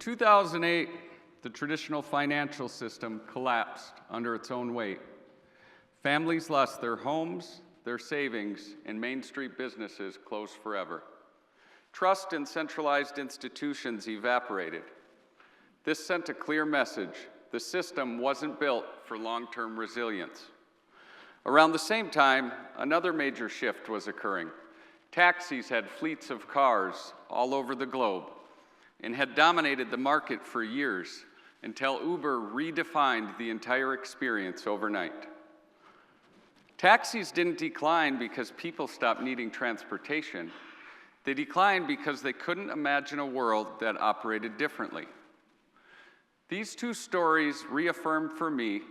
2008, the traditional financial system collapsed under its own weight. Families lost their homes, their savings, and Main Street businesses closed forever. Trust in centralized institutions evaporated. This sent a clear message: the system wasn't built for long-term resilience. Around the same time, another major shift was occurring. Taxis had fleets of cars all over the globe and had dominated the market for years until Uber redefined the entire experience overnight. Taxis didn't decline because people stopped needing transportation. They declined because they couldn't imagine a world that operated differently. These two stories reaffirmed for me,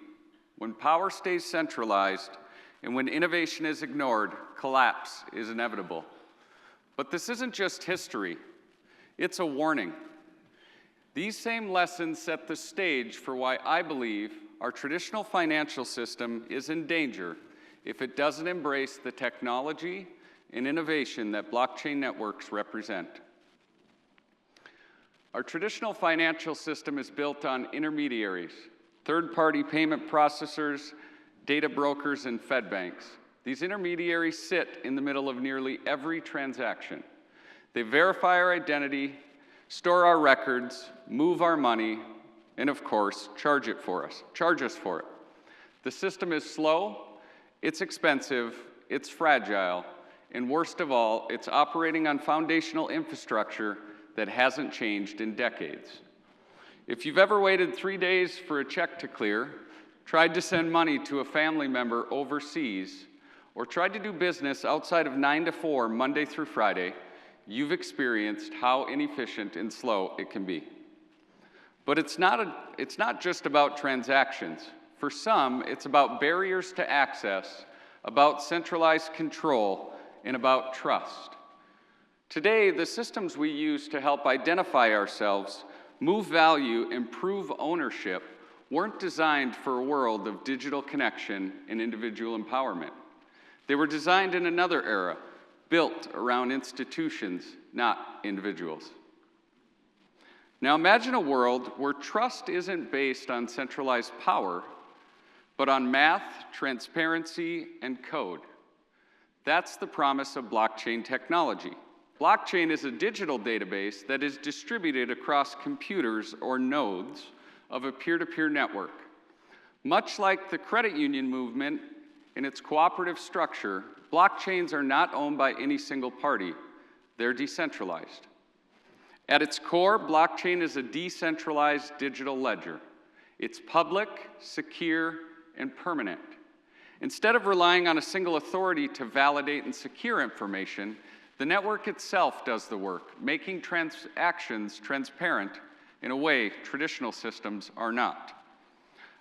when power stays centralized and when innovation is ignored, collapse is inevitable. But this isn't just history, it's a warning. These same lessons set the stage for why I believe our traditional financial system is in danger if it doesn't embrace the technology and innovation that blockchain networks represent. Our traditional financial system is built on intermediaries, third-party payment processors, data brokers, and Fed banks. These intermediaries sit in the middle of nearly every transaction. They verify our identity, store our records, move our money, and of course, charge us for it. The system is slow, it's expensive, it's fragile, and worst of all, it's operating on foundational infrastructure that hasn't changed in decades. If you've ever waited 3 days for a check to clear, tried to send money to a family member overseas, or tried to do business outside of 9 to 4, Monday through Friday, you've experienced how inefficient and slow it can be. But it's not just about transactions. For some, it's about barriers to access, about centralized control, and about trust. Today, the systems we use to help identify ourselves, move value, and prove ownership weren't designed for a world of digital connection and individual empowerment. They were designed in another era, built around institutions, not individuals. Now imagine a world where trust isn't based on centralized power, but on math, transparency, and code. That's the promise of blockchain technology. Blockchain is a digital database that is distributed across computers or nodes of a peer-to-peer network. Much like the credit union movement in its cooperative structure, blockchains are not owned by any single party. They're decentralized. At its core, blockchain is a decentralized digital ledger. It's public, secure, and permanent. Instead of relying on a single authority to validate and secure information, the network itself does the work, making transactions transparent in a way traditional systems are not.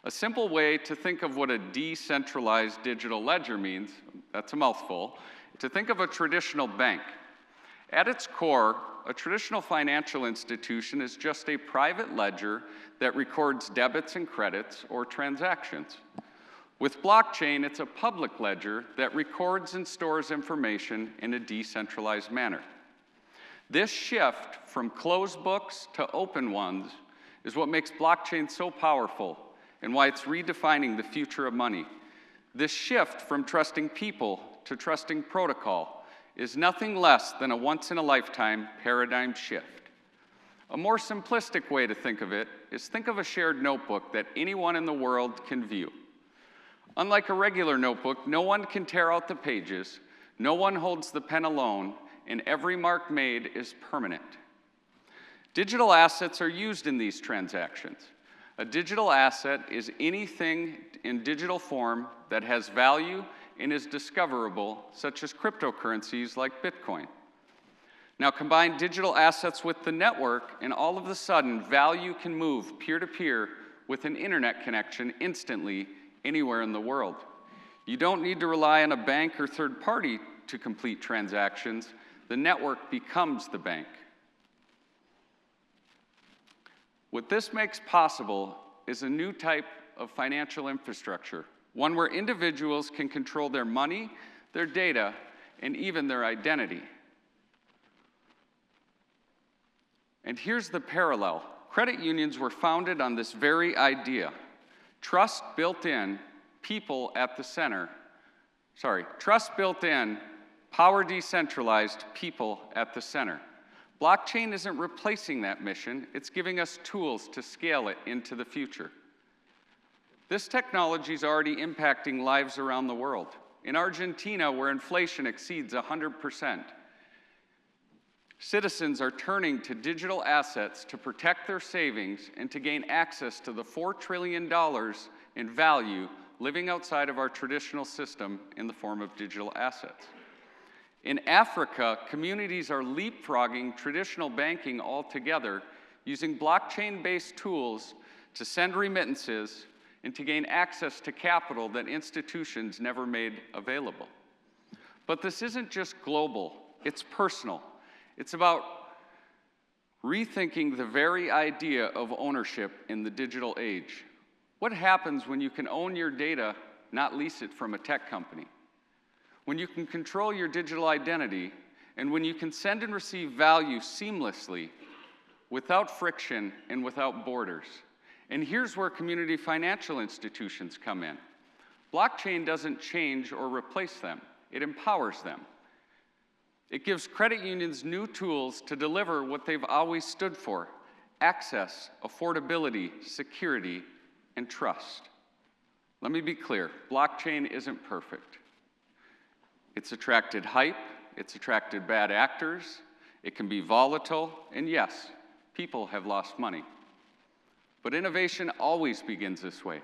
A simple way to think of what a decentralized digital ledger means, that's a mouthful, to think of a traditional bank. At its core, a traditional financial institution is just a private ledger that records debits and credits or transactions. With blockchain, it's a public ledger that records and stores information in a decentralized manner. This shift from closed books to open ones is what makes blockchain so powerful and why it's redefining the future of money. This shift from trusting people to trusting protocol is nothing less than a once-in-a-lifetime paradigm shift. A more simplistic way to think of it is think of a shared notebook that anyone in the world can view. Unlike a regular notebook, no one can tear out the pages, no one holds the pen alone, and every mark made is permanent. Digital assets are used in these transactions. A digital asset is anything in digital form that has value and is discoverable, such as cryptocurrencies like Bitcoin. Now combine digital assets with the network, and all of a sudden, value can move peer-to-peer with an internet connection instantly anywhere in the world. You don't need to rely on a bank or third party to complete transactions. The network becomes the bank. What this makes possible is a new type of financial infrastructure, one where individuals can control their money, their data, and even their identity. And here's the parallel. Credit unions were founded on this very idea. Trust built in, people at the center. Trust built in, power decentralized, people at the center. Blockchain isn't replacing that mission, it's giving us tools to scale it into the future. This technology is already impacting lives around the world. In Argentina, where inflation exceeds 100%, citizens are turning to digital assets to protect their savings and to gain access to the $4 trillion in value living outside of our traditional system in the form of digital assets. In Africa, communities are leapfrogging traditional banking altogether, using blockchain-based tools to send remittances and to gain access to capital that institutions never made available. But this isn't just global, it's personal. It's about rethinking the very idea of ownership in the digital age. What happens when you can own your data, not lease it from a tech company? When you can control your digital identity, and when you can send and receive value seamlessly, without friction and without borders. And here's where community financial institutions come in. Blockchain doesn't change or replace them, it empowers them. It gives credit unions new tools to deliver what they've always stood for: access, affordability, security, and trust. Let me be clear, blockchain isn't perfect. It's attracted hype, it's attracted bad actors, it can be volatile, and yes, people have lost money. But innovation always begins this way.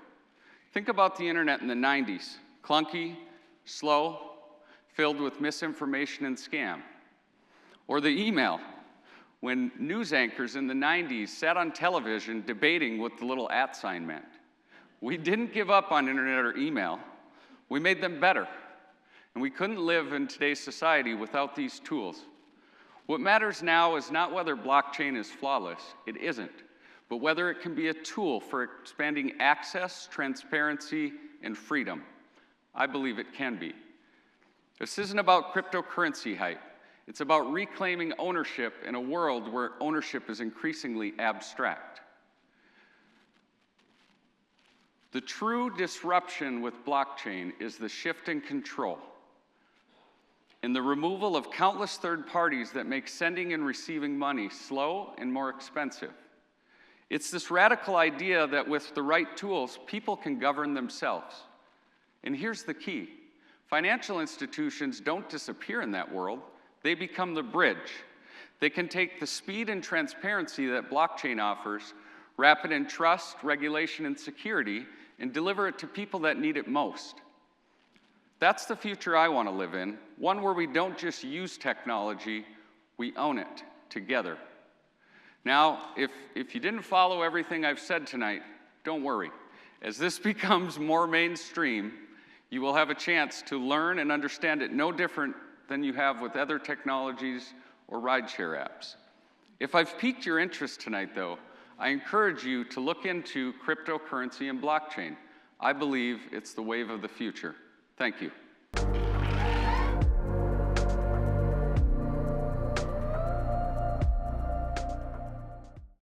Think about the internet in the 90s, clunky, slow, filled with misinformation and scam. Or the email, when news anchors in the 90s sat on television debating what the little @ sign meant. We didn't give up on internet or email, we made them better. And we couldn't live in today's society without these tools. What matters now is not whether blockchain is flawless, it isn't, but whether it can be a tool for expanding access, transparency, and freedom. I believe it can be. This isn't about cryptocurrency hype. It's about reclaiming ownership in a world where ownership is increasingly abstract. The true disruption with blockchain is the shift in control and the removal of countless third parties that make sending and receiving money slow and more expensive. It's this radical idea that with the right tools, people can govern themselves. And here's the key. Financial institutions don't disappear in that world. They become the bridge. They can take the speed and transparency that blockchain offers, wrap it in trust, regulation, and security, and deliver it to people that need it most. That's the future I want to live in, one where we don't just use technology, we own it together. Now, if you didn't follow everything I've said tonight, don't worry. As this becomes more mainstream, you will have a chance to learn and understand it no different than you have with other technologies or rideshare apps. If I've piqued your interest tonight, though, I encourage you to look into cryptocurrency and blockchain. I believe it's the wave of the future. Thank you.